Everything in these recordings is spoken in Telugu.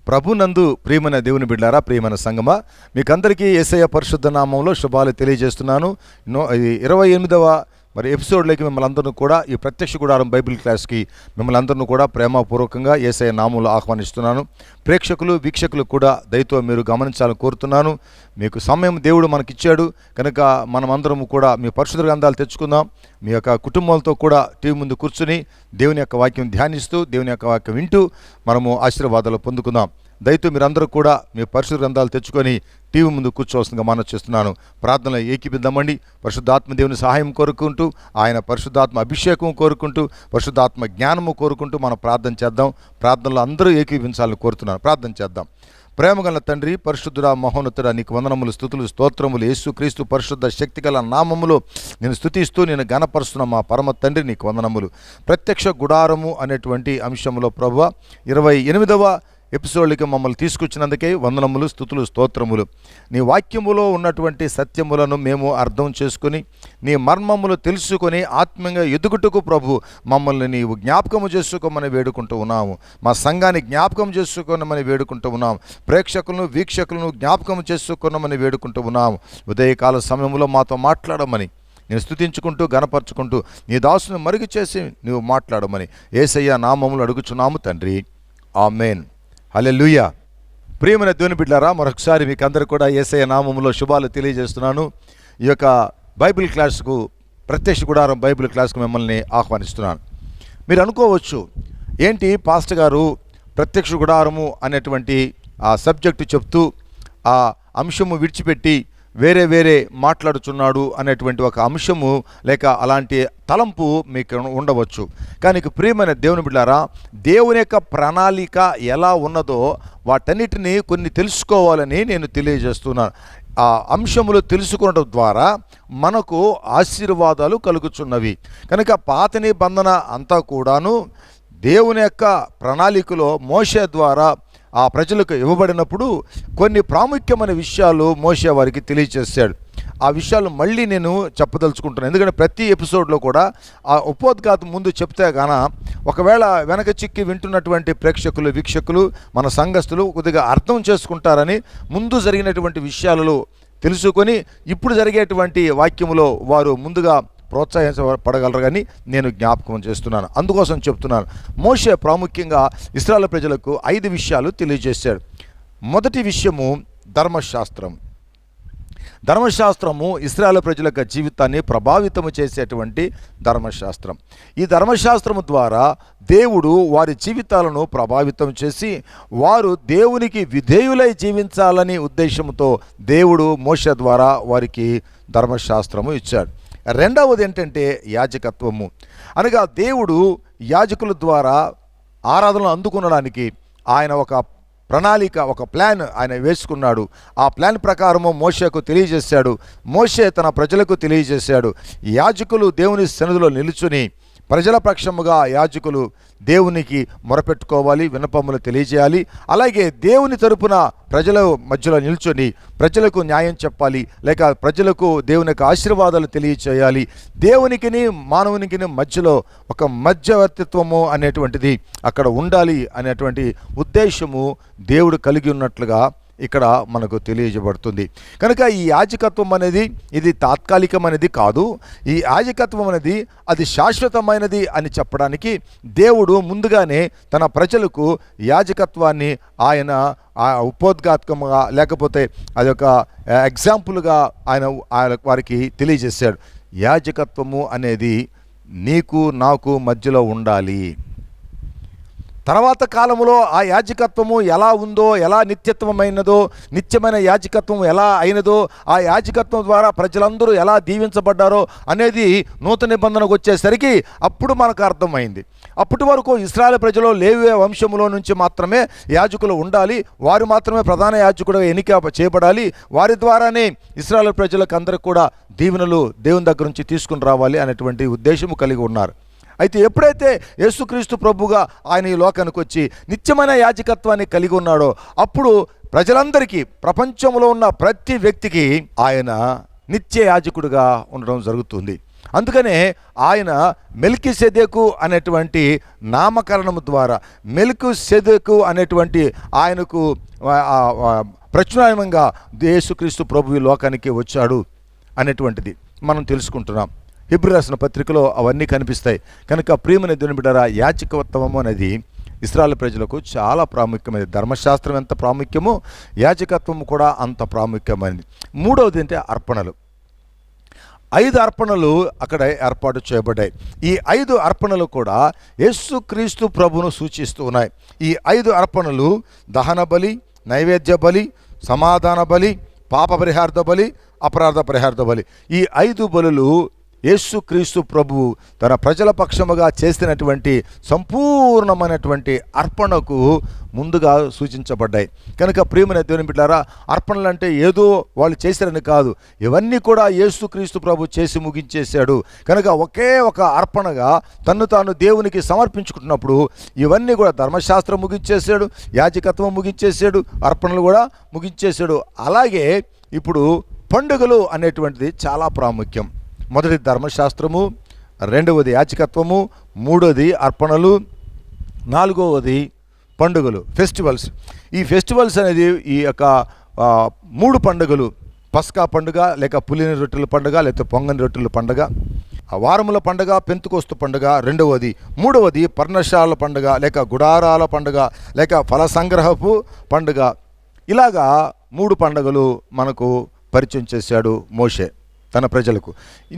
ప్రభునందు ప్రియమైన దేవుని బిడ్డారా, ప్రియమైన సంగమా, మీకందరికీ యేసయ్య పరిశుద్ధ నామంలో శుభాలు తెలియజేస్తున్నాను. 28వ ఎపిసోడ్లోకి మిమ్మల్ని అందరినీ కూడా ఈ ప్రత్యక్ష గుడారం బైబిల్ క్లాస్కి మిమ్మల్ని అందరినీ కూడా ప్రేమపూర్వకంగా యేసయ్య నామంలో ఆహ్వానిస్తున్నాను. ప్రేక్షకులు వీక్షకులు కూడా దయతో మీరు గమనించాలని కోరుతున్నాను. మీకు సమయం దేవుడు మనకిచ్చాడు కనుక మనమందరం కూడా మీ పరిశుద్ధ గ్రంథాలు తెచ్చుకుందాం. మీ యొక్క కుటుంబాలతో కూడా టీవీ ముందు కూర్చుని దేవుని యొక్క వాక్యం ధ్యానిస్తూ దేవుని యొక్క వాక్యం వింటూ మనము ఆశీర్వాదాలు పొందుకుందాం. దయతో మీరందరూ కూడా మీ పరిశుద్ధ గ్రంథాలు తెచ్చుకొని టీవీ ముందు కూర్చోవలసిందిగా మనం చేస్తున్నాను. ప్రార్థనలో ఏకీపిద్దామండి. పరిశుద్ధాత్మ దేవుని సహాయం కోరుకుంటూ, ఆయన పరిశుద్ధాత్మ అభిషేకం కోరుకుంటూ, పరిశుద్ధాత్మ జ్ఞానము కోరుకుంటూ మనం ప్రార్థన చేద్దాం. ప్రార్థనలో అందరూ ఏకీపించాలని కోరుతున్నాను. ప్రార్థన చేద్దాం. ప్రేమగల తండ్రి, పరిశుద్ధుడా, మహోన్నతుడా, నీకు వందనములు, స్తుతులు, స్తోత్రములు. యేసుక్రీస్తు పరిశుద్ధ శక్తిగల నామములో నేను స్తుతిస్తూ నేను గణపరుస్తున్న మా పరమ తండ్రి నీకు వందనములు. ప్రత్యక్ష గుడారము అనేటువంటి అంశంలో ప్రభువా 28వ ఎపిసోడ్కి మమ్మల్ని తీసుకొచ్చినందుకే వందనములు, స్తుతులు, స్తోత్రములు. నీ వాక్యములో ఉన్నటువంటి సత్యములను మేము అర్థం చేసుకుని నీ మర్మములు తెలుసుకొని ఆత్మీయంగా ఎదుగుటకు ప్రభు మమ్మల్ని నీవు జ్ఞాపకము చేసుకోమని వేడుకుంటూ ఉన్నాము. మా సంఘాన్ని జ్ఞాపకం చేసుకోమని వేడుకుంటూ ఉన్నాము. ప్రేక్షకులను వీక్షకులను జ్ఞాపకం చేసుకోమని వేడుకుంటూ ఉన్నాము. ఉదయకాల సమయంలో మాతో మాట్లాడమని నేను స్తుతించుకుంటూ గణపరచుకుంటూ నీ దాసును మరుగు చేసి నీవు మాట్లాడమని యేసయ్య నామములు అడుగుచున్నాము తండ్రి. ఆమేన్. హల్లెలూయా. ప్రియమైన దేవుని బిడ్డలారా, మరొకసారి మీకు అందరూ కూడా యేసయ్య నామములో శుభాలు తెలియజేస్తున్నాను. ఈ యొక్క బైబిల్ క్లాస్కు, ప్రత్యక్ష గుడారం బైబిల్ క్లాస్కు మిమ్మల్ని ఆహ్వానిస్తున్నాను. మీరు అనుకోవచ్చు, ఏంటి పాస్టర్ గారు ప్రత్యక్ష గుడారము అనేటువంటి ఆ సబ్జెక్టు చెప్తూ ఆ అంశము విడిచిపెట్టి వేరే మాట్లాడుచున్నాడు అనేటువంటి ఒక అంశము లేక అలాంటి తలంపు మీకు ఉండవచ్చు. కానీ ప్రియమైన దేవుని బిడ్డలారా, దేవుని యొక్క ప్రణాళిక ఎలా ఉన్నదో వాటన్నిటినీ కొన్ని తెలుసుకోవాలని నేను తెలియజేస్తున్నాను. ఆ అంశములు తెలుసుకోవడం ద్వారా మనకు ఆశీర్వాదాలు కలుగుచున్నవి. కనుక పాత నిబంధన అంతా కూడాను దేవుని యొక్క ప్రణాళికలో మోషే ద్వారా ఆ ప్రజలకు ఇవ్వబడినప్పుడు కొన్ని ప్రాముఖ్యమైన విషయాలు మోషే వారికి తెలియజేశాడు. ఆ విషయాలు మళ్ళీ నేను చెప్పదలుచుకుంటున్నాను. ఎందుకంటే ప్రతి ఎపిసోడ్లో కూడా ఆ ఉపోద్ఘాతం ముందు చెప్తే గాన ఒకవేళ వెనక చిక్కి వింటున్నటువంటి ప్రేక్షకులు వీక్షకులు మన సంఘస్థులు కొద్దిగా అర్థం చేసుకుంటారని ముందు జరిగినటువంటి విషయాలలో తెలుసుకొని ఇప్పుడు జరిగేటువంటి వాక్యములో వారు ముందుగా ప్రోత్సహించబడగలరు కానీ నేను జ్ఞాపకం చేస్తున్నాను. అందుకోసం చెప్తున్నాను. మోషే ప్రాముఖ్యంగా ఇశ్రాయేలు ప్రజలకు 5 విషయాలు తెలియజేశాడు. మొదటి విషయము ధర్మశాస్త్రం. ధర్మశాస్త్రము ఇశ్రాయేలు ప్రజల యొక్క జీవితాన్ని ప్రభావితము చేసేటువంటి ధర్మశాస్త్రం. ఈ ధర్మశాస్త్రము ద్వారా దేవుడు వారి జీవితాలను ప్రభావితం చేసి వారు దేవునికి విధేయులై జీవించాలని ఉద్దేశంతో దేవుడు మోషే ద్వారా వారికి ధర్మశాస్త్రము ఇచ్చాడు. రెండవది ఏంటంటే యాజకత్వము. అనగా దేవుడు యాజకుల ద్వారా ఆరాధనలు అందుకునడానికి ఆయన ఒక ప్రణాళిక, ఒక ప్లాన్ ఆయన వేసుకున్నాడు. ఆ ప్లాన్ ప్రకారము మోషేకు తెలియజేశాడు. మోషే తన ప్రజలకు తెలియజేశాడు. యాజకులు దేవుని సన్నిధిలో నిలుచుని ప్రజల పక్షముగా యాజకులు దేవునికి మొరపెట్టుకోవాలి, విన్నపములు తెలియజేయాలి. అలాగే దేవుని తరపున ప్రజల మధ్యలో నిల్చొని ప్రజలకు న్యాయం చెప్పాలి, లేక ప్రజలకు దేవుని యొక్క ఆశీర్వాదాలు తెలియచేయాలి. దేవునికిని మానవునికిని మధ్యలో ఒక మధ్యవర్తిత్వము అనేటువంటిది అక్కడ ఉండాలి అనేటువంటి ఉద్దేశము దేవుడు కలిగి ఉన్నట్లుగా ఇక్కడ మనకు తెలియజేయబడుతుంది. కనుక ఈ యాజకత్వం అనేది ఇది తాత్కాలికమైనది కాదు. ఈ యాజకత్వం అనేది అది శాశ్వతమైనది అని చెప్పడానికి దేవుడు ముందుగానే తన ప్రజలకు యాజకత్వాన్ని ఆయన ఉపోద్ఘాతకంగా లేకపోతే అది ఒక ఎగ్జాంపుల్గా ఆయన వారికి తెలియజేశాడు. యాజకత్వము అనేది నీకు నాకు మధ్యలో ఉండాలి. తర్వాత కాలంలో ఆ యాజకత్వము ఎలా ఉందో, ఎలా నిత్యత్వమైనదో, నిత్యమైన యాజకత్వం ఎలా అయినదో, ఆ యాజకత్వం ద్వారా ప్రజలందరూ ఎలా దీవించబడ్డారో అనేది నూతన నిబంధనకు వచ్చేసరికి అప్పుడు మనకు అర్థమైంది. అప్పటి వరకు ఇశ్రాయేలు ప్రజలు లేవి వంశములో నుంచి మాత్రమే యాజకులు ఉండాలి, వారు మాత్రమే ప్రధాన యాజకుడు ఎన్నిక చేయబడాలి, వారి ద్వారానే ఇశ్రాయేలు ప్రజలకు అందరికి కూడా దీవెనలు దేవుని దగ్గర నుంచి తీసుకుని రావాలి అనేటువంటి ఉద్దేశము కలిగి ఉన్నారు. అయితే ఎప్పుడైతే యేసుక్రీస్తు ప్రభుగా ఆయన ఈ లోకానికి వచ్చి నిత్యమైన యాజకత్వాన్ని కలిగి ఉన్నాడో అప్పుడు ప్రజలందరికీ, ప్రపంచంలో ఉన్న ప్రతి వ్యక్తికి ఆయన నిత్య యాజకుడిగా ఉండడం జరుగుతుంది. అందుకనే ఆయన మెల్కీసెదెకు అనేటువంటి నామకరణం ద్వారా, మెల్కీసెదెకు అనేటువంటి ఆయనకు ప్రచురణంగా యేసుక్రీస్తు ప్రభు ఈ లోకానికి వచ్చాడు అనేటువంటిది మనం తెలుసుకుంటున్నాం. హెబ్రీ రాసిన పత్రికలో అవన్నీ కనిపిస్తాయి. కనుక ప్రియమైన దేవుని బిడ్డలారా, యాజకత్వం అనేది ఇశ్రాయేలు ప్రజలకు చాలా ప్రాముఖ్యమైనది. ధర్మశాస్త్రం ఎంత ప్రాముఖ్యమో యాజకత్వం కూడా అంత ప్రాముఖ్యమైనది. మూడవది అంటే అర్పణలు. 5 అర్పణలు అక్కడ ఏర్పాటు చేయబడ్డాయి. ఈ 5 అర్పణలు కూడా యేసుక్రీస్తు ప్రభువును సూచిస్తూ ఉన్నాయి. ఈ 5 అర్పణలు దహన బలి, నైవేద్య బలి, సమాధాన బలి, పాప పరిహార్థ బలి, అపరాధ పరిహార్థ బలి. ఈ 5 బలులు యేసుక్రీస్తు ప్రభువు తన ప్రజల పక్షముగా చేసినటువంటి సంపూర్ణమైనటువంటి అర్పణకు ముందుగా సూచించబడ్డాయి. కనుక ప్రియమైన దేవుని బిడ్డలారా, అర్పణలు అంటే ఏదో వాళ్ళు చేశారని కాదు, ఇవన్నీ కూడా యేసుక్రీస్తు ప్రభు చేసి ముగించేశాడు. కనుక ఒకే ఒక అర్పణగా తన్ను తాను దేవునికి సమర్పించుకుంటున్నప్పుడు ఇవన్నీ కూడా ధర్మశాస్త్రం ముగించేశాడు, యాజకత్వం ముగించేశాడు, అర్పణలు కూడా ముగించేశాడు. అలాగే ఇప్పుడు పండుగలు అనేటువంటిది చాలా ప్రాముఖ్యం. మొదటి ధర్మశాస్త్రము, రెండవది యాజకత్వము, మూడవది అర్పణలు, నాలుగవది పండుగలు, ఫెస్టివల్స్. ఈ ఫెస్టివల్స్ అనేది ఈ యొక్క 3 పండుగలు, పస్కా పండుగ లేక పులిని రొట్టెల పండుగ లేకపోతే పొంగని రొట్టెల పండుగ, వారముల పండుగ, పెంతుకోస్తు పండుగ రెండవది, మూడవది పర్ణశాల పండుగ లేక గుడారాల పండుగ లేక ఫల సంగ్రహపు పండుగ. ఇలాగా 3 పండుగలు మనకు పరిచయం చేశాడు మోషే తన ప్రజలకు.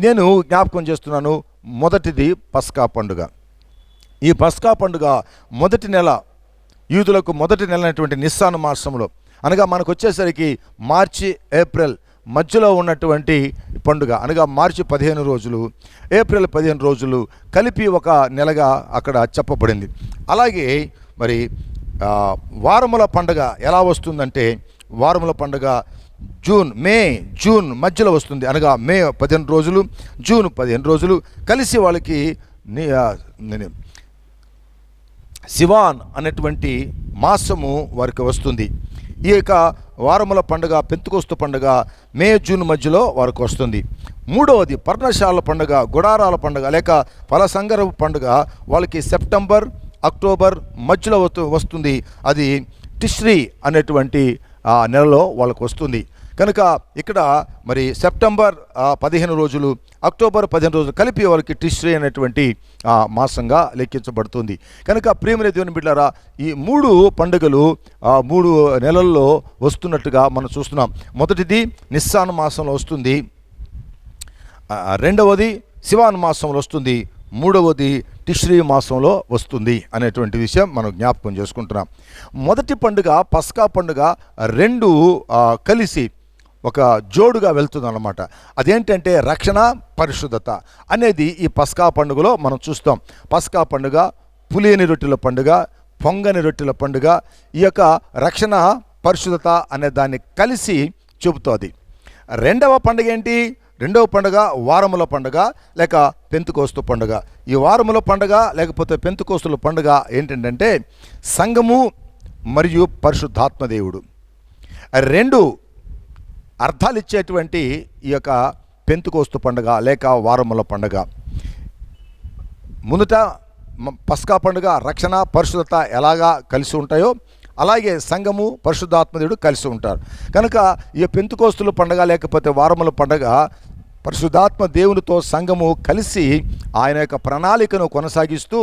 నేను జ్ఞాపకం చేస్తున్నాను. మొదటిది పస్కా పండుగ. ఈ పస్కా పండుగ మొదటి నెల, యూదులకు మొదటి నెల అయినటువంటి నిస్సాను మాసంలో, అనగా మనకు వచ్చేసరికి మార్చి ఏప్రిల్ మధ్యలో ఉన్నటువంటి పండుగ, అనగా మార్చి 15 రోజులు, ఏప్రిల్ 15 రోజులు కలిపి ఒక నెలగా అక్కడ చెప్పబడింది. అలాగే మరి వారముల పండుగ ఎలా వస్తుందంటే, వారముల పండుగ జూన్ మధ్యలో వస్తుంది. అనగా మే 15 రోజులు, జూన్ 15 రోజులు కలిసి వాళ్ళకి సివాన్ అనేటువంటి మాసము వారికి వస్తుంది. ఈ యొక్క వారముల పండుగ, పెంతుకోస్తు పండుగ మే జూన్ మధ్యలో వారికి వస్తుంది. మూడవది పర్ణశాల పండుగ, గుడారాల పండుగ లేక ఫల సంగ్రహ పండుగ వాళ్ళకి సెప్టెంబర్, అక్టోబర్ మధ్యలో వస్తుంది. అది టిష్రీ అనేటువంటి నెలలో వాళ్ళకు వస్తుంది. కనుక ఇక్కడ మరి సెప్టెంబర్ 15 రోజులు, అక్టోబర్ 15 రోజులు కలిపి వాళ్ళకి టిష్రీ అనేటువంటి మాసంగా లెక్కించబడుతుంది. కనుక ప్రియమైన దేవుని బిడ్డలారా, ఈ 3 పండుగలు 3 నెలల్లో వస్తున్నట్టుగా మనం చూస్తున్నాం. మొదటిది నిస్సాన్ మాసంలో వస్తుంది, రెండవది సివాన్ మాసంలో వస్తుంది, మూడవది టిష్రీ మాసంలో వస్తుంది అనేటువంటి విషయం మనం జ్ఞాపకం చేసుకుంటున్నాం. మొదటి పండుగ పస్కా పండుగ 2 కలిసి ఒక జోడుగా వెళ్తుంది అన్నమాట. అదేంటంటే రక్షణ, పరిశుద్ధత అనేది ఈ పస్కా పండుగలో మనం చూస్తాం. పస్కా పండుగ పులియని రొట్టెల పండుగ, పొంగని రొట్టెల పండుగ ఈ యొక్క రక్షణ, పరిశుద్ధత అనే దాన్ని కలిసి చెబుతుంది. రెండవ పండుగ ఏంటి? రెండవ పండుగ వారముల పండుగ లేక పెంతుకోస్తు పండుగ. ఈ వారముల పండుగ లేకపోతే పెంతుకోస్తుల పండుగ ఏంటంటే సంఘము మరియు పరిశుద్ధాత్మదేవుడు 2 అర్థాలు ఇచ్చేటువంటి ఈ యొక్క పెంతుకోస్తు పండుగ లేక వారముల పండుగ. ముందుట పస్కా పండుగ రక్షణ, పరిశుద్ధత ఎలాగా కలిసి ఉంటాయో అలాగే సంఘము పరిశుద్ధాత్మదేవుడు కలిసి ఉంటారు. కనుక ఈ పెంతుకోస్తుల పండగ లేకపోతే వారముల పండగ పరిశుద్ధాత్మ దేవునితో సంఘము కలిసి ఆయన యొక్క ప్రణాళికను కొనసాగిస్తూ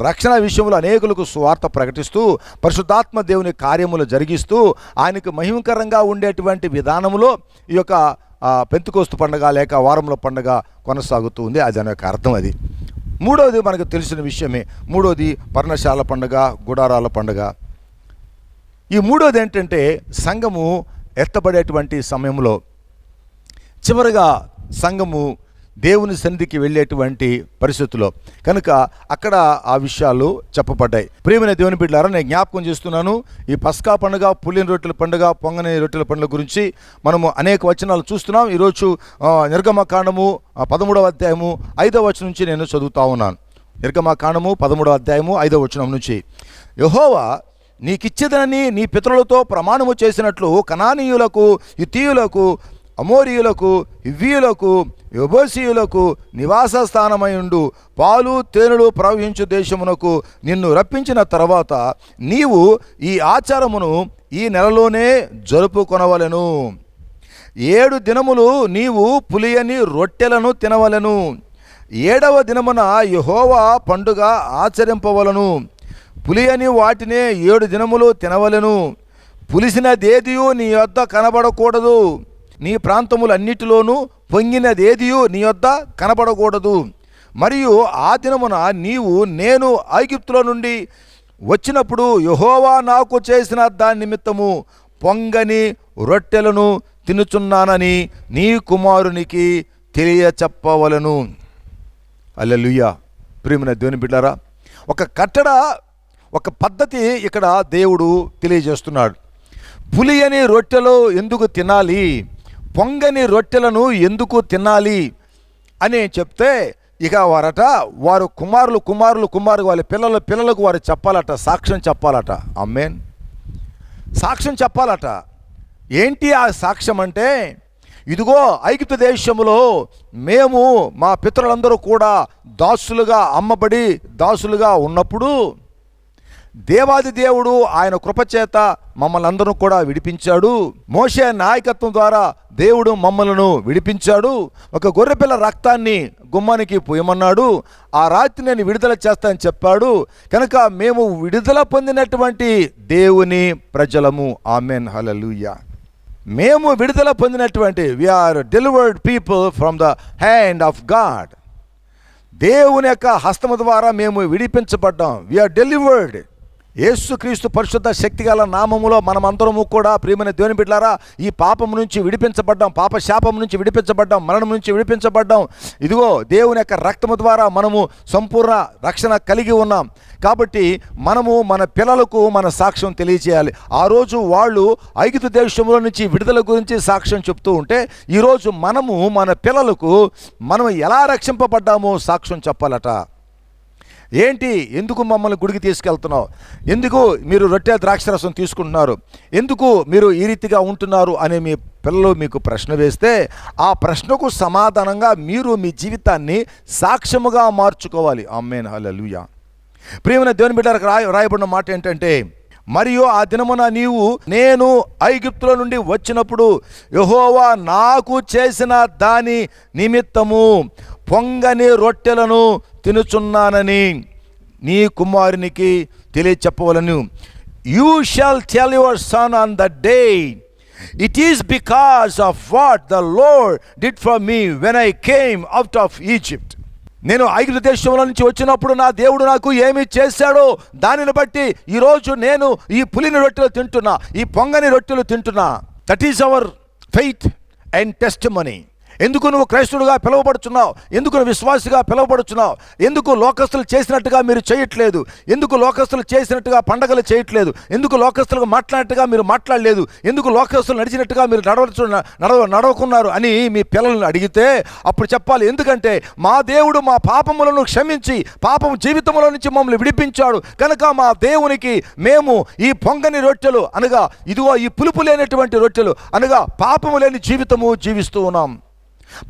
రక్షణ విషయంలో అనేకులకు సువార్త ప్రకటిస్తూ పరిశుద్ధాత్మ దేవుని కార్యములు జరిగిస్తూ ఆయనకు మహిమకరంగా ఉండేటువంటి విధానంలో ఈ యొక్క పెంతుకోస్తు పండగ లేక వారముల పండగ కొనసాగుతూ ఉంది. అది దాని యొక్క అర్థం. అది మూడవది మనకు తెలిసిన విషయమే. మూడవది పర్ణశాల పండగ, గుడారాల పండగ. ఈ మూడవది ఏంటంటే సంఘము ఎత్తబడేటువంటి సమయంలో చివరిగా సంఘము దేవుని సన్నిధికి వెళ్ళేటువంటి పరిస్థితుల్లో కనుక అక్కడ ఆ విషయాలు చెప్పబడ్డాయి. ప్రియమైన దేవుని బిడ్డలారా, నేను జ్ఞాపకం చేస్తున్నాను, ఈ పస్కా పండుగ, పులిన రొట్టెల పండుగ, పొంగని రొట్టెల పండుగ గురించి మనము అనేక వచనాలు చూస్తున్నాం. ఈరోజు నిర్గమకాండము 13వ అధ్యాయము 5వ వచనం నుంచి నేను చదువుతా ఉన్నాను. నిర్గమకాండము 13వ అధ్యాయము 5వ వచనం నుంచి, యెహోవా నీకిచ్చేదనని నీ పితరులతో ప్రమాణము చేసినట్లు కనానీయులకు, హిత్తీయులకు, అమోరీయులకు, హివ్వీయులకు, యెబూసీయులకు నివాస స్థానమైండు పాలు తేనెలు ప్రవహించు దేశమునకు నిన్ను రప్పించిన తర్వాత నీవు ఈ ఆచారమును ఈ నెలలోనే జరుపుకొనవలెను. 7 దినములు నీవు పులియని రొట్టెలను తినవలెను. 7వ దినమున యెహోవా పండుగ ఆచరింపవలను. పులియని వాటినే 7 దినములు తినవలెను. పులిసినదేదియు నీ యొద్ద కనబడకూడదు. నీ ప్రాంతములన్నిటిలోనూ పొంగినదేదియు నీ యొద్ద కనబడకూడదు. మరియు ఆ దినమున నీవు నేను ఐగుప్తులో నుండి వచ్చినప్పుడు యెహోవా నాకు చేసిన దాని నిమిత్తము పొంగని రొట్టెలను తినుచున్నానని నీ కుమారునికి తెలియచెప్పవలెను. హల్లెలూయా. ప్రియమైన దేవుని బిడ్డలారా, ఒక కట్టడ, ఒక పద్ధతి ఇక్కడ దేవుడు తెలియజేస్తున్నాడు. పులియని రొట్టెలు ఎందుకు తినాలి, పొంగని రొట్టెలను ఎందుకు తినాలి అని చెప్తే ఇక వారు కుమారులు వాళ్ళ పిల్లలకు వారు చెప్పాలట, సాక్ష్యం చెప్పాలట. ఆమేన్. సాక్ష్యం చెప్పాలట. ఏంటి ఆ సాక్ష్యం అంటే, ఇదిగో ఐగుప్తు దేశంలో మేము మా పితరులందరూ కూడా దాసులుగా అమ్మబడి దాసులుగా ఉన్నప్పుడు దేవాది దేవుడు ఆయన కృపచేత మమ్మల్ని అందరూ కూడా విడిపించాడు. మోషే నాయకత్వం ద్వారా దేవుడు మమ్మలను విడిపించాడు. ఒక గొర్రెపిల్ల రక్తాన్ని గుమ్మానికి పోయమన్నాడు. ఆ రాత్రి నేను విడుదల చేస్తానని చెప్పాడు. కనుక మేము విడుదల పొందినటువంటి దేవుని ప్రజలము. ఆమెన్. హల్లెలూయా. మేము విడుదల పొందినటువంటి, we are delivered people from the hand of God. దేవుని యొక్క హస్తము ద్వారా మేము విడిపించబడ్డాం. We are delivered. యేసుక్రీస్తు పరిశుద్ధ శక్తిగల నామములో మనమందరము కూడా ప్రియమైన దేవుని బిడ్డలారా ఈ పాపం నుంచి విడిపించబడ్డాం, పాప శాపం నుంచి విడిపించబడ్డాం, మరణం నుంచి విడిపించబడ్డాం. ఇదిగో దేవుని యొక్క రక్తము ద్వారా మనము సంపూర్ణ రక్షణ కలిగి ఉన్నాం. కాబట్టి మనము మన పిల్లలకు మన సాక్ష్యం తెలియజేయాలి. ఆ రోజు వాళ్ళు ఐగుప్తు దేశంలో నుంచి విడుదల గురించి సాక్ష్యం చెప్తూ ఉంటే ఈరోజు మనము మన పిల్లలకు మనం ఎలా రక్షింపబడ్డామో సాక్ష్యం చెప్పాలట. ఏంటి, ఎందుకు మమ్మల్ని గుడికి తీసుకెళ్తున్నావు, ఎందుకు మీరు రొట్టె ద్రాక్షరసం తీసుకుంటున్నారు, ఎందుకు మీరు ఈ రీతిగా ఉంటున్నారు అని మీ పిల్లలు మీకు ప్రశ్న వేస్తే ఆ ప్రశ్నకు సమాధానంగా మీరు మీ జీవితాన్ని సాక్ష్యముగా మార్చుకోవాలి. ఆమేన్. హల్లెలూయా. ప్రియమైన దేవుని బిడ్డలకు రాయబడిన మాట ఏంటంటే, మరియు ఆ దినమున నీవు నేను ఐగుప్తులో నుండి వచ్చినప్పుడు యెహోవా నాకు చేసిన దాని నిమిత్తము పొంగని రొట్టెలను తినుచున్నానని నీ కుమారునికి తెలియచెప్పవలను. You shall tell your son on the day, it is because of what the lord did for me when I came out of Egypt. నేను ఐగుప్తు దేశంలో నుంచి వచ్చినప్పుడు నా దేవుడు నాకు ఏమి చేశాడో దానిని బట్టి ఈరోజు నేను ఈ పులిని రొట్టెలు తింటున్నా, ఈ పొంగని రొట్టెలు తింటున్నా. That is our faith and testimony. ఎందుకు నువ్వు క్రైస్తవుడిగా పిలువబడుచున్నావు, ఎందుకు నువ్వు విశ్వాసిగా పిలువబడుచున్నావు, ఎందుకు లోకస్తులు చేసినట్టుగా మీరు చేయట్లేదు, ఎందుకు లోకస్తులు చేసినట్టుగా పండగలు చేయట్లేదు, ఎందుకు లోకస్తులకు మాట్లాడినట్టుగా మీరు మాట్లాడలేదు, ఎందుకు లోకస్తులు నడిచినట్టుగా మీరు నడవకున్నారు అని మీ పిల్లలను అడిగితే అప్పుడు చెప్పాలి, ఎందుకంటే మా దేవుడు మా పాపములను క్షమించి పాపం జీవితంలో నుంచి మమ్మల్ని విడిపించాడు కనుక మా దేవునికి మేము ఈ పొంగని రొట్టెలు అనగా ఇదిగో ఈ పులుపు లేనటువంటి రొట్టెలు అనగా పాపము లేని జీవితము జీవిస్తూ ఉన్నాం.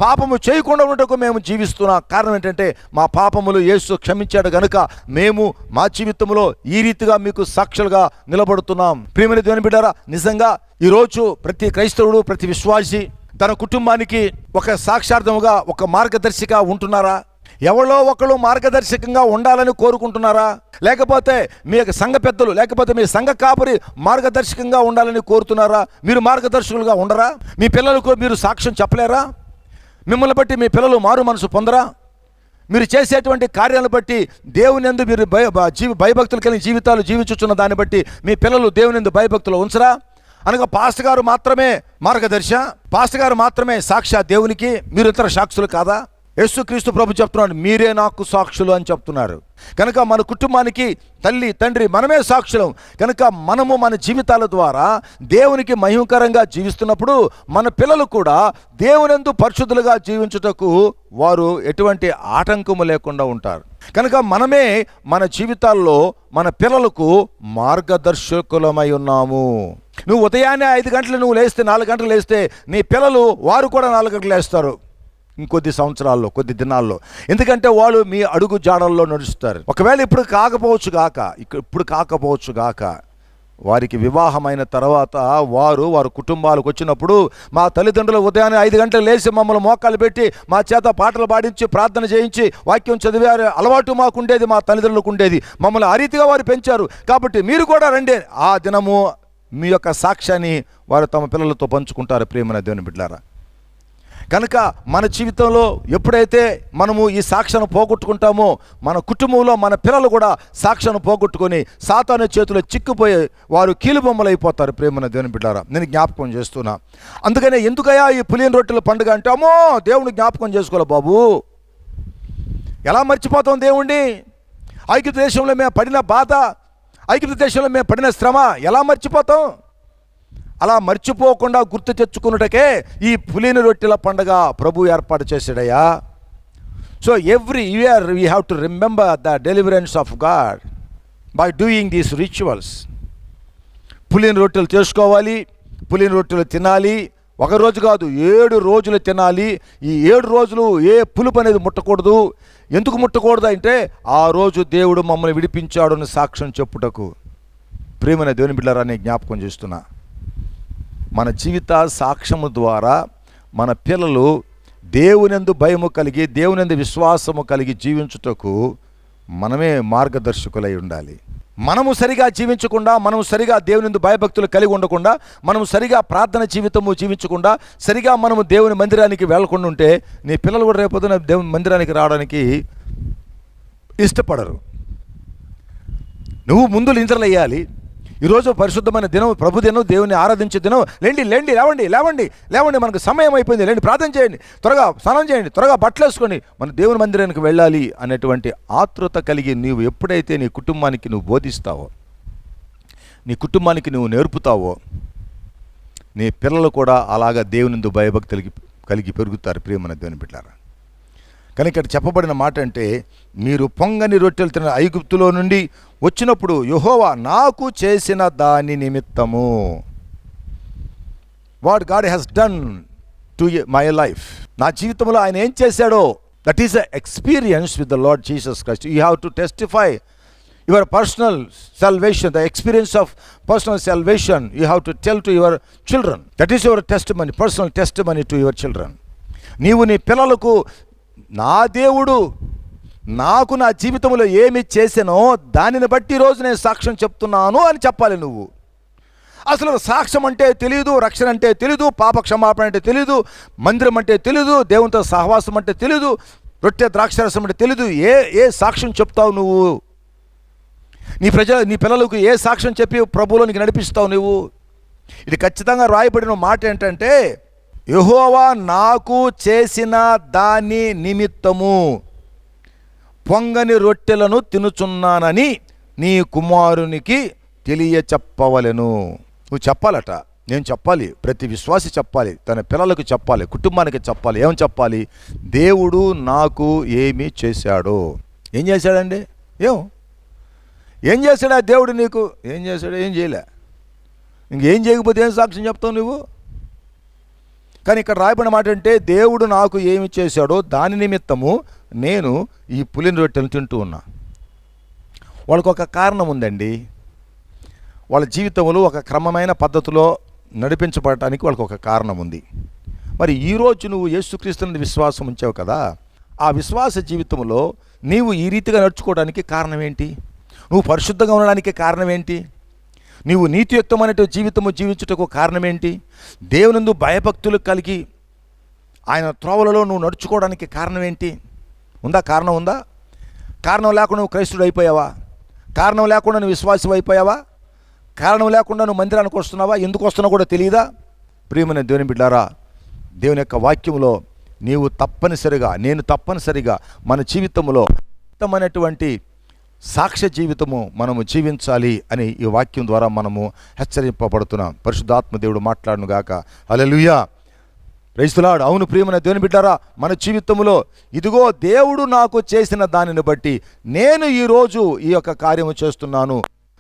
పాపము చేయకుండా ఉండటకు మేము జీవిస్తున్నాం. కారణం ఏంటంటే మా పాపములు యేసు క్షమించాడు గనుక మేము మా జీవితంలో ఈ రీతిగా మీకు సాక్షులుగా నిలబడుతున్నాం. ప్రియమైన దేవుని బిడ్డారా, నిజంగా ఈరోజు ప్రతి క్రైస్తవుడు, ప్రతి విశ్వాసి తన కుటుంబానికి ఒక సాక్షార్థముగా, ఒక మార్గదర్శిగా ఉంటున్నారా? ఎవరో ఒకళ్ళు మార్గదర్శకంగా ఉండాలని కోరుకుంటున్నారా? లేకపోతే మీ యొక్క సంఘ పెద్దలు, లేకపోతే మీ సంఘ కాపరి మార్గదర్శకంగా ఉండాలని కోరుతున్నారా? మీరు మార్గదర్శకులుగా ఉండరా? మీ పిల్లలకు మీరు సాక్ష్యం చెప్పలేరా? మిమ్మల్ని బట్టి మీ పిల్లలు మారు మనసు పొందరా? మీరు చేసేటువంటి కార్యాలను బట్టి దేవుని యందు మీరు భయభక్తులు కలిగిన జీవితాలు జీవించుచున్న దాన్ని బట్టి మీ పిల్లలు దేవుని యందు భయభక్తులు ఉంచరా? అనగా పాస్టర్ గారు మాత్రమే మార్గదర్శ, పాస్టర్ గారు మాత్రమే సాక్షా దేవునికి, మీరు ఇతర సాక్షులు కాదా? యేసుక్రీస్తు ప్రభు చెప్తున్నాడు, మీరే నాకు సాక్షులు అని చెప్తున్నారు. కనుక మన కుటుంబానికి తల్లి తండ్రి మనమే సాక్షులం. కనుక మనము మన జీవితాల ద్వారా దేవునికి మహిమకరంగా జీవిస్తున్నప్పుడు మన పిల్లలు కూడా దేవునందు పరిశుద్ధులుగా జీవించుటకు వారు ఎటువంటి ఆటంకము లేకుండా ఉంటారు. కనుక మనమే మన జీవితాల్లో మన పిల్లలకు మార్గదర్శకులమై ఉన్నాము. నువ్వు ఉదయాన్నే 5 గంటలు నువ్వు లేస్తే, 4 గంటలు లేస్తే నీ పిల్లలు వారు కూడా 4 గంటలు లేస్తారు ఇంకొద్ది సంవత్సరాల్లో, కొద్ది దినాల్లో. ఎందుకంటే వాళ్ళు మీ అడుగు జాడల్లో నడుస్తారు. ఒకవేళ ఇప్పుడు కాకపోవచ్చు గాక వారికి వివాహమైన తర్వాత వారి కుటుంబాలకు వచ్చినప్పుడు మా తల్లిదండ్రులు ఉదయాన్నే 5 గంటలు లేచి మమ్మల్ని మోకాలు పెట్టి మా చేత పాటలు పాడించి ప్రార్థన చేయించి వాక్యం చదివారు అలవాటు మాకుండేది, మా తల్లిదండ్రులకు ఉండేది. మమ్మల్ని ఆ రీతిగా వారు పెంచారు. కాబట్టి మీరు కూడా రండి. ఆ దినము మీ యొక్క సాక్ష్యాన్ని వారు తమ పిల్లలతో పంచుకుంటారు. ప్రియమైన దేవుని బిడ్డలారా, కనుక మన జీవితంలో ఎప్పుడైతే మనము ఈ సాక్ష్యాన్ని పోగొట్టుకుంటామో మన కుటుంబంలో మన పిల్లలు కూడా సాక్ష్యాన్ని పోగొట్టుకొని సాతాను చేతిలో చిక్కుపోయి వారు కీలుబొమ్మలు అయిపోతారు. ప్రియమైన దేవుని బిడ్డలారా, నేను జ్ఞాపకం చేస్తున్నా. అందుకనే ఎందుకయ్యా ఈ పులియని రొట్టెల పండుగ అంటే, అమ్మో దేవుని జ్ఞాపకం చేసుకోవాలి బాబు, ఎలా మర్చిపోతాం దేవుణ్ణి? ఐగుప్తు దేశంలో మేము పడిన బాధ, ఐగుప్తు దేశంలో మేము పడిన శ్రమ ఎలా మర్చిపోతాం? అలా మర్చిపోకుండా గుర్తు తెచ్చుకున్నటకే ఈ పులిని రొట్టెల పండుగ ప్రభు ఏర్పాటు చేశాడయ్యా. So every year we have to remember the deliverance of God by doing these rituals. పులిని రొట్టెలు చేసుకోవాలి, పులిని రొట్టెలు తినాలి. ఒక రోజు కాదు, 7 రోజులు తినాలి. ఈ 7 రోజులు ఏ పులుపు అనేది ముట్టకూడదు. ఎందుకు ముట్టకూడదు అంటే ఆ రోజు దేవుడు మమ్మల్ని విడిపించాడు అని సాక్ష్యం చెప్పుటకు. ప్రియమైన దేవుని బిడ్డలారా, నేను జ్ఞాపకం చేస్తున్నా, మన జీవిత సాక్ష్యము ద్వారా మన పిల్లలు దేవునందు భయము కలిగి, దేవునందు విశ్వాసము కలిగి జీవించుటకు మనమే మార్గదర్శకులై ఉండాలి. మనము సరిగా జీవించకుండా, మనము సరిగా దేవునందు భయభక్తులు కలిగి ఉండకుండా, మనము సరిగా ప్రార్థన జీవితము జీవించకుండా, సరిగా మనము దేవుని మందిరానికి వెళ్ళకుండా ఉంటే నీ పిల్లలు కూడా రేపొద్దున దేవుని మందిరానికి రావడానికి ఇష్టపడరు. నువ్వు ముందు నిద్రలు వేయాలి. ఈరోజు పరిశుద్ధమైన దినం, ప్రభు దినం, దేవుని ఆరాధించే దినం. లేవండి, మనకు సమయం అయిపోయింది, లేండి ప్రార్థన చేయండి, త్వరగా స్నానం చేయండి, త్వరగా బట్టలు వేసుకొని మన దేవుని మందిరానికి వెళ్ళాలి అనేటువంటి ఆతృత కలిగి నీవు ఎప్పుడైతే నీ కుటుంబానికి నువ్వు బోధిస్తావో, నీ కుటుంబానికి నువ్వు నేర్పుతావో, నీ పిల్లలు కూడా అలాగా దేవుని భయభక్తులకి కలిగి పెరుగుతారు. ప్రియమైన దేవుని బిడ్డలారా, కనుక ఇక్కడ చెప్పబడిన మాట అంటే, మీరు పొంగని రొట్టెలు తిన ఐగుప్తులో నుండి వచ్చినప్పుడు యెహోవా నాకు చేసిన దాని నిమిత్తము, what God has done to my life, నా జీవితంలో ఆయన ఏం చేశాడో, that is the experience with the lord Jesus Christ. You have to testify your personal salvation, the experience of personal salvation you have to tell to your children. That is your testimony, personal testimony to your children. నీవు నీ పిల్లలకు నా దేవుడు నాకు నా జీవితంలో ఏమి చేసానో దానిని బట్టి ఈరోజు నేను సాక్ష్యం చెప్తున్నాను అని చెప్పాలి. నువ్వు అసలు సాక్ష్యం అంటే తెలియదు, రక్షణ అంటే తెలియదు, పాప క్షమాపణ అంటే తెలియదు, మందిరం అంటే తెలియదు, దేవునితో సహవాసం అంటే తెలియదు, రొట్టె ద్రాక్షరసం అంటే తెలియదు. ఏ సాక్ష్యం చెప్తావు నువ్వు? నీ పిల్లలకు ఏ సాక్ష్యం చెప్పి ప్రభువులో నీకు నడిపిస్తావు నువ్వు? ఇది ఖచ్చితంగా రాయబడిన మాట ఏంటంటే, యెహోవా నాకు చేసిన దాని నిమిత్తము పొంగని రొట్టెలను తినుచున్నానని నీ కుమారునికి తెలియచెప్పవలెను. నువ్వు చెప్పాలట, నేను చెప్పాలి, ప్రతి విశ్వాసి చెప్పాలి, తన పిల్లలకు చెప్పాలి, కుటుంబానికి చెప్పాలి. ఏమని చెప్పాలి? దేవుడు నాకు ఏమి చేశాడో. ఏం చేశాడండి? ఏం చేశాడా దేవుడు నీకు? ఏం చేశాడు? ఏం చేయలే. ఇంకేం చేయకపోతే ఏం సాక్ష్యం చెప్తావు నువ్వు? కానీ ఇక్కడ రాయబడిన మాట అంటే, దేవుడు నాకు ఏమి చేశాడో దాని నిమిత్తము నేను ఈ పులిని రొట్టెలు తింటూ ఉన్నా. వాళ్ళకు ఒక కారణం ఉందండి. వాళ్ళ జీవితంలో ఒక క్రమమైన పద్ధతిలో నడిపించబడటానికి వాళ్ళకు ఒక కారణం ఉంది. మరి ఈరోజు నువ్వు యేసుక్రీస్తుని విశ్వాసం ఉంచావు కదా, ఆ విశ్వాస జీవితంలో నీవు ఈ రీతిగా నడుచుకోవడానికి కారణం ఏంటి? నువ్వు పరిశుద్ధంగా ఉండడానికి కారణం ఏంటి? నీవు నీతియుక్తమైన జీవితము జీవించుటకు కారణం ఏంటి? దేవునందు భయభక్తులు కలిగి ఆయన త్రోవలలో నువ్వు నడుచుకోవడానికి కారణం ఏంటి? ఉందా? కారణం ఉందా? కారణం లేకుండా నువ్వు క్రైస్తుడు అయిపోయావా? కారణం లేకుండా నువ్వు విశ్వాసం అయిపోయావా? కారణం లేకుండా నువ్వు మందిరానికి వస్తున్నావా? ఎందుకు వస్తున్నావు కూడా తెలియదా? ప్రియమైన దేవుని బిడ్డారా, దేవుని యొక్క వాక్యంలో నీవు తప్పనిసరిగా, నేను తప్పనిసరిగా మన జీవితంలో ఉత్తమమైనటువంటి సాక్ష్య జీవితము మనము జీవించాలి అని ఈ వాక్యం ద్వారా మనము హెచ్చరింపబడుతున్నాం. పరిశుద్ధాత్మ దేవుడు మాట్లాడును గాక. హల్లెలూయా, ప్రైజ్ ది లార్డ్. అవును ప్రియమైన దేవుని బిడ్డారా, మన జీవితంలో ఇదిగో దేవుడు నాకు చేసిన దానిని బట్టి నేను ఈరోజు ఈ యొక్క కార్యము చేస్తున్నాను.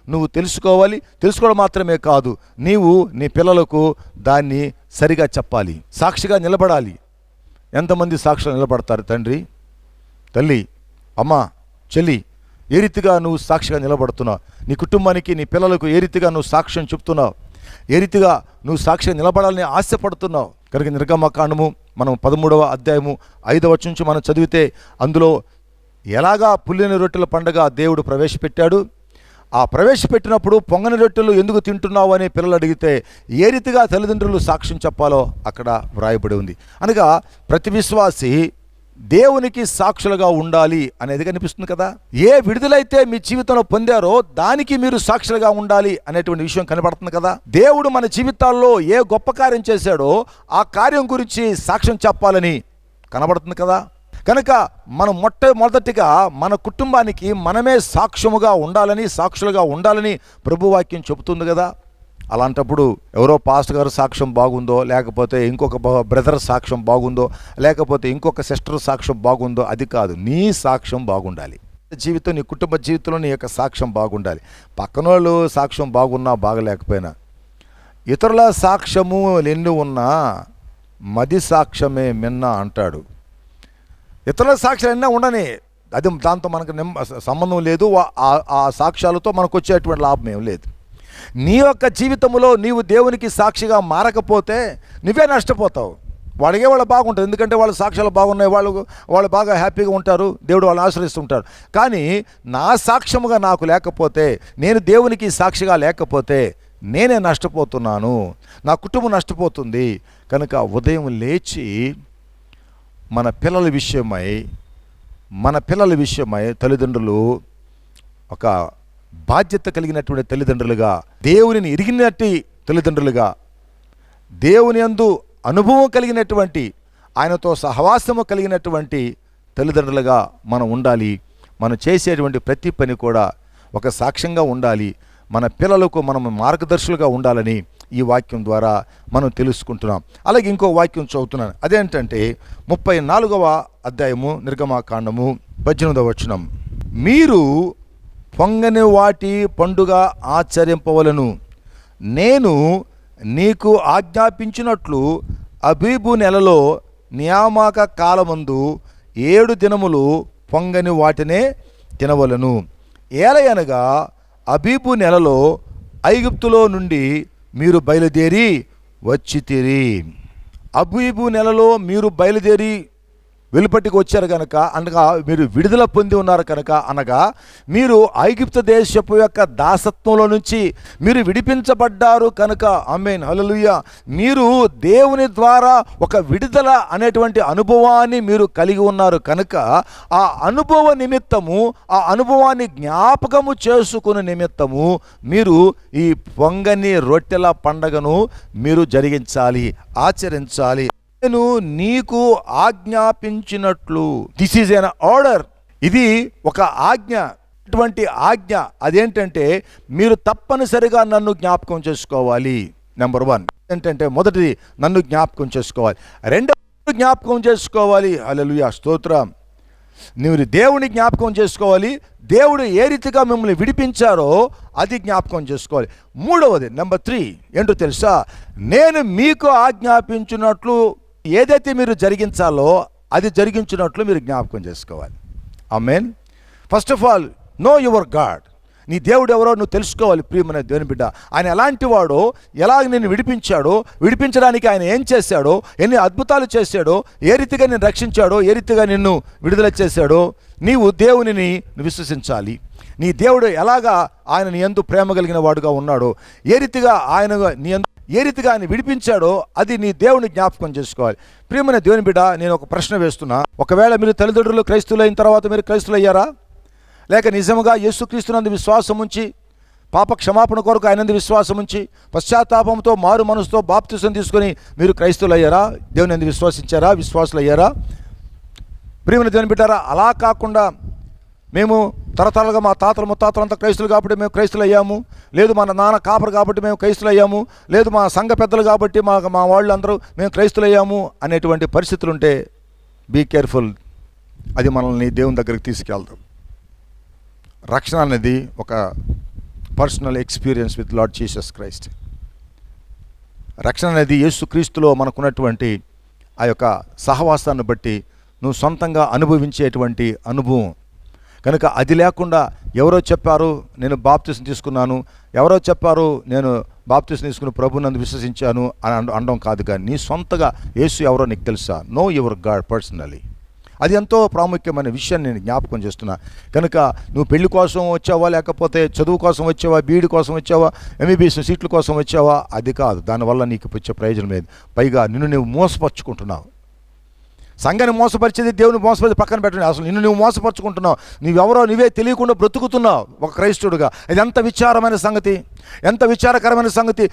నువ్వు తెలుసుకోవడం మాత్రమే కాదు, నీవు నీ పిల్లలకు దాన్ని సరిగా చెప్పాలి, సాక్షిగా నిలబడాలి. ఎంతమంది సాక్షిగా నిలబడతారు? తండ్రి, తల్లి, అమ్మ, చెల్లి, ఏ రీతిగా నువ్వు సాక్షిగా నిలబడుతున్నావు? నీ కుటుంబానికి, నీ పిల్లలకు ఏ రీతిగా నువ్వు సాక్ష్యం చెప్తున్నావు? ఏ రీతిగా నువ్వు సాక్షిగా నిలబడాలని ఆశపడుతున్నావు? కనుక నిర్గమకాండము మనం 13వ అధ్యాయము 5వ వచనం నుంచి మనం చదివితే అందులో ఎలాగా పులిని రొట్టెల పండుగ దేవుడు ప్రవేశపెట్టాడు. ఆ ప్రవేశపెట్టినప్పుడు పొంగని రొట్టెలు ఎందుకు తింటున్నావు అని పిల్లలు అడిగితే ఏ రీతిగా తల్లిదండ్రులు సాక్ష్యం చెప్పాలో అక్కడ వ్రాయబడి ఉంది. అనగా ప్రతి విశ్వాసి దేవునికి సాక్షులుగా ఉండాలి అనేది కనిపిస్తుంది కదా. ఏ విడుదలైతే మీ జీవితంలో పొందారో దానికి మీరు సాక్షులుగా ఉండాలి అనేటువంటి విషయం కనబడుతుంది కదా. దేవుడు మన జీవితాల్లో ఏ గొప్ప కార్యం చేశాడో ఆ కార్యం గురించి సాక్ష్యం చెప్పాలని కనబడుతుంది కదా. కనుక మనం మొట్టమొదటిగా మన కుటుంబానికి మనమే సాక్ష్యముగా ఉండాలని, సాక్షులుగా ఉండాలని ప్రభువాక్యం చెబుతుంది కదా. అలాంటప్పుడు ఎవరో పాస్టర్ గారు సాక్ష్యం బాగుందో, లేకపోతే ఇంకొక బ్రదర్ సాక్ష్యం బాగుందో, లేకపోతే ఇంకొక సిస్టర్ సాక్ష్యం బాగుందో అది కాదు, నీ సాక్ష్యం బాగుండాలి. జీవితం, నీ కుటుంబ జీవితంలో నీ యొక్క సాక్ష్యం బాగుండాలి. పక్కన వాళ్ళు సాక్ష్యం బాగున్నా బాగలేకపోయినా, ఇతరుల సాక్ష్యము ఎన్ని ఉన్నా మది సాక్ష్యమే మిన్న అంటాడు. ఇతరుల సాక్ష్యాలు ఎన్నో ఉండని, అది దాంతో మనకు సంబంధం లేదు. ఆ సాక్ష్యాలతో మనకు వచ్చేటువంటి లాభం ఏం లేదు. నీ యొక్క జీవితంలో నీవు దేవునికి సాక్షిగా మారకపోతే నువ్వే నష్టపోతావు. వాళ్ళకే వాళ్ళు బాగుంటుంది, ఎందుకంటే వాళ్ళ సాక్ష్యాలు బాగున్నాయి, వాళ్ళు బాగా హ్యాపీగా ఉంటారు, దేవుడు వాళ్ళని ఆశ్రయిస్తుంటారు. కానీ నా సాక్ష్యముగా నాకు లేకపోతే, నేను దేవునికి సాక్షిగా లేకపోతే నేనే నష్టపోతున్నాను, నా కుటుంబం నష్టపోతుంది. కనుక ఉదయం లేచి మన పిల్లల విషయమై తల్లిదండ్రులు ఒక బాధ్యత కలిగినటువంటి తల్లిదండ్రులుగా, దేవునిని ఎరిగినట్టి తల్లిదండ్రులుగా, దేవుని యందు అనుభవం కలిగినటువంటి, ఆయనతో సహవాసము కలిగినటువంటి తల్లిదండ్రులుగా మనం ఉండాలి. మనం చేసేటువంటి ప్రతి పని కూడా ఒక సాక్ష్యంగా ఉండాలి. మన పిల్లలకు మనం మార్గదర్శులుగా ఉండాలని ఈ వాక్యం ద్వారా మనం తెలుసుకుంటున్నాం. అలాగే ఇంకో వాక్యం చదువుతున్నాను, అదేంటంటే 34వ అధ్యాయము నిర్గమకాండము 18వ వచనం. మీరు పొంగని వాటి పండుగ ఆచరింపవలను, నేను నీకు ఆజ్ఞాపించినట్లు అబీబు నెలలో నియామక కాలమందు 7 దినములు పొంగని వాటినే తినవలను. ఏలయనగా అబీబు నెలలో ఐగుప్తులో నుండి మీరు బయలుదేరి వచ్చితిరి. అబీబు నెలలో మీరు బయలుదేరి వెలుపటికి వచ్చారు కనుక, అనగా మీరు విడుదల పొంది ఉన్నారు కనుక, అనగా మీరు ఐగుప్తు దేశపు యొక్క దాసత్వంలో నుంచి మీరు విడిపించబడ్డారు కనుక, ఆమేన్, హల్లెలూయా. మీరు దేవుని ద్వారా ఒక విడుదల అనేటువంటి అనుభవాన్ని మీరు కలిగి ఉన్నారు కనుక, ఆ అనుభవ నిమిత్తము, ఆ అనుభవాన్ని జ్ఞాపకము చేసుకునే నిమిత్తము మీరు ఈ పొంగని రొట్టెల పండగను మీరు జరిగించాలి, ఆచరించాలి. నేను నీకు ఆజ్ఞాపించినట్లు, దిస్ ఈజ్ ఎన్ ఆర్డర్, ఇది ఒక ఆజ్ఞ. ఇటువంటి ఆజ్ఞ అదేంటంటే మీరు తప్పనిసరిగా నన్ను జ్ఞాపకం చేసుకోవాలి. నెంబర్ 1 ఏంటంటే, మొదటిది నన్ను జ్ఞాపకం చేసుకోవాలి, రెండవది జ్ఞాపకం చేసుకోవాలి. హల్లెలూయా, స్తోత్రం. నువ్వు దేవుని జ్ఞాపకం చేసుకోవాలి. దేవుడు ఏ రీతిగా మిమ్మల్ని విడిపించారో అది జ్ఞాపకం చేసుకోవాలి. మూడవది నెంబర్ 3 ఏంటో తెలుసా? నేను మీకు ఆజ్ఞాపించినట్లు ఏదైతే మీరు జరిగించాలో అది జరిగించినట్లు మీరు జ్ఞాపకం చేసుకోవాలి. ఆమేన్. First of all know your God. నీ దేవుడు ఎవరో నువ్వు తెలుసుకోవాలి ప్రియమైన దేవుని బిడ్డ. ఆయన ఎలాంటి వాడో, ఎలాగ నిన్ను విడిపించాడో, విడిపించడానికి ఆయన ఏం చేశాడో, ఎన్ని అద్భుతాలు చేశాడో, ఏ రీతిగా నిన్ను రక్షించాడో, ఏ రీతిగా నిన్ను విడుదల చేశాడో నీవు దేవునిని విశ్వసించాలి. నీ దేవుడు ఎలాగా ఆయన నీ యందు ప్రేమ కలిగిన వాడుగా ఉన్నాడో, ఏ రీతిగా ఆయన విడిపించాడో అది నీ దేవుని జ్ఞాపకం చేసుకోవాలి. ప్రియమైన దేవుని బిడ్డ, నేను ఒక ప్రశ్న వేస్తున్నా. ఒకవేళ మీరు తల్లిదండ్రులు క్రైస్తవులు అయిన తర్వాత మీరు క్రైస్తవులు అయ్యారా? లేక నిజముగా యేసుక్రీస్తునందు విశ్వాసం ఉంచి పాప క్షమాపణ కొరకు ఆయనందు విశ్వాసం ఉంచి పశ్చాత్తాపంతో మారు మనసుతో బాప్తిసం తీసుకొని మీరు క్రైస్తవులు అయ్యారా? దేవుని యందు విశ్వసించారా? విశ్వాసులు అయ్యారా? ప్రియమైన దేవుని బిడ్డారా, అలా కాకుండా మేము తరతరాలుగా మా తాతలు ముత్తాతలంతా క్రైస్తులు కాబట్టి మేము క్రైస్తులు అయ్యాము, లేదు మా నాన్న కాపరు కాబట్టి మేము క్రైస్తులు అయ్యాము, లేదు మా సంఘ పెద్దలు కాబట్టి మా వాళ్ళు అందరూ మేము క్రైస్తులు అయ్యాము అనేటువంటి పరిస్థితులు ఉంటే బీ కేర్ఫుల్. అది మనల్ని దేవుని దగ్గరికి తీసుకెళ్తాం. రక్షణ అనేది ఒక personal experience with lord Jesus Christ. రక్షణ అనేది యేసుక్రీస్తులో మనకున్నటువంటి ఆ యొక్క సహవాసాన్ని బట్టి నువ్వు సొంతంగా అనుభవించేటువంటి అనుభవం. కనుక అది లేకుండా ఎవరో చెప్పారు నేను బాప్తిసం తీసుకున్నాను, ఎవరో చెప్పారు నేను బాప్తిసం తీసుకుని ప్రభునందు విశ్వసించాను అని అనడం కాదు. కానీ నీ సొంతగా యేసు ఎవరో నీకు తెలుసా? Know your God personally. అది ఎంతో ప్రాముఖ్యమైన విషయాన్ని నేను జ్ఞాపకం చేస్తున్నా. కనుక నువ్వు పెళ్లి కోసం వచ్చావా, లేకపోతే చదువు కోసం వచ్చావా, బీఈడి కోసం వచ్చావా, ఎంబీబీఎస్ సీట్ల కోసం వచ్చావా, అది కాదు. దానివల్ల నీకు వచ్చే ప్రయోజనం లేదు. పైగా నిన్ను నువ్వు మోసపరుచుకుంటున్నావు. సంఘాన్ని మోసపరిచేది దేవుని మోసపరిచి పక్కన పెట్టండి. అసలు నిన్ను నువ్వు మోసపరుచుకుంటున్నావు. నువ్వెవరో నువ్వే తెలియకుండా బ్రతుకుతున్నావు ఒక క్రైస్తవుడుగా. ఇది ఎంత విచారమైన సంగతి, ఎంత విచారకరమైన సంగతి.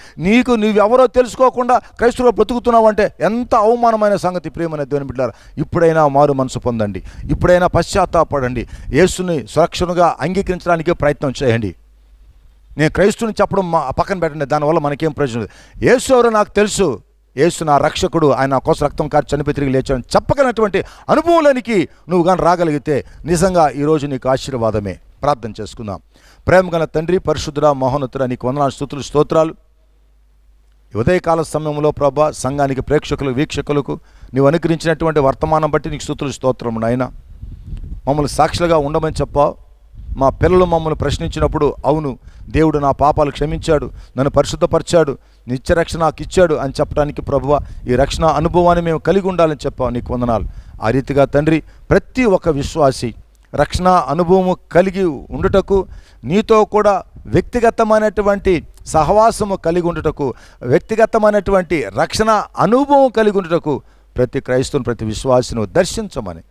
నువ్వెవరో తెలుసుకోకుండా క్రైస్తవుగా బ్రతుకుతున్నావు అంటే ఎంత అవమానమైన సంగతి. ప్రియమైన దేవుని బిడ్డలారా, ఇప్పుడైనా మారు మనసు పొందండి, ఇప్పుడైనా పశ్చాత్తాపడండి, యేసుని సురక్షణగా అంగీకరించడానికి ప్రయత్నం చేయండి. నేను క్రైస్తవుని చెప్పడం పక్కన పెట్టండి, దానివల్ల మనకేం ప్రయోజనం లేదు. యేసు ఎవరో నాకు తెలుసు, యేసు నా రక్షకుడు, ఆయన నా కోసం రక్తం కార్చి చనిపోయి తిరిగి లేచాడు చెప్పగలిగినటువంటి అనుభవంలోనికి నువ్వు కానీ రాగలిగితే నిజంగా ఈరోజు నీకు ఆశీర్వాదమే. ప్రార్థన చేసుకుందాం. ప్రేమగల తండ్రి, పరిశుద్ధుడా, మహోన్నతుడా, నీకు వందనాలు, స్తుతులు, స్తోత్రాలు. ఉదయకాల సమయంలో ప్రభా సంఘానికి, ప్రేక్షకులకు, వీక్షకులకు నీవు అనుగ్రహించినటువంటి వర్తమానం బట్టి నీకు స్తుతులు, స్తోత్రము. నాయన మమ్మల్ని సాక్షులుగా ఉండమని చెప్పావు. మా పిల్లలు మమ్మల్ని ప్రశ్నించినప్పుడు అవును దేవుడు నా పాపాలు క్షమించాడు, నన్ను పరిశుద్ధపరిచాడు, నిత్య రక్షణ నాకు ఇచ్చాడు అని చెప్పడానికి ప్రభువా ఈ రక్షణ అనుభవాన్ని మేము కలిగి ఉండాలని చెప్పావు. నీకు వందనాలు. ఆ రీతిగా తండ్రి ప్రతి ఒక్క విశ్వాసి రక్షణ అనుభవము కలిగి ఉండుటకు, నీతో కూడా వ్యక్తిగతమైనటువంటి సహవాసము కలిగి ఉండుటకు, వ్యక్తిగతమైనటువంటి రక్షణ అనుభవం కలిగి ఉండుటకు ప్రతి క్రైస్తవుని, ప్రతి విశ్వాసిని దర్శించమని.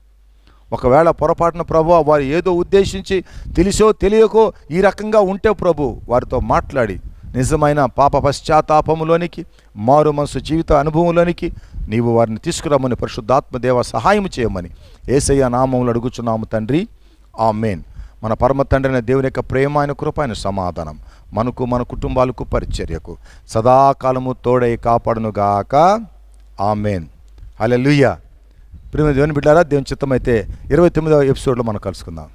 ఒకవేళ పొరపాటున ప్రభు వారు ఏదో ఉద్దేశించి తెలిసో తెలియకో ఈ రకంగా ఉంటే ప్రభు వారితో మాట్లాడి నిజమైన పాప పశ్చాత్తాపములోనికి, మారు మనసు జీవిత అనుభవంలోనికి నీవు వారిని తీసుకురమ్మని పరిశుద్ధాత్మదేవ సహాయం చేయమని యేసయ్య నామములో అడుగుచున్నాము తండ్రి. ఆమేన్. మన పరమ తండ్రి దేవుని యొక్క ప్రేమ, ఆయన కృప, ఆయన సమాధానం మనకు, మన కుటుంబాలకు, పరిచర్యకు సదాకాలము తోడై కాపాడునుగాక. ఆమేన్. హల్లెలూయా. ప్రియమైన దేవుని బిడ్డలారా, దేవుని చిత్తమైతే 29వ ఎపిసోడ్లో మనం కలుసుకుందాం.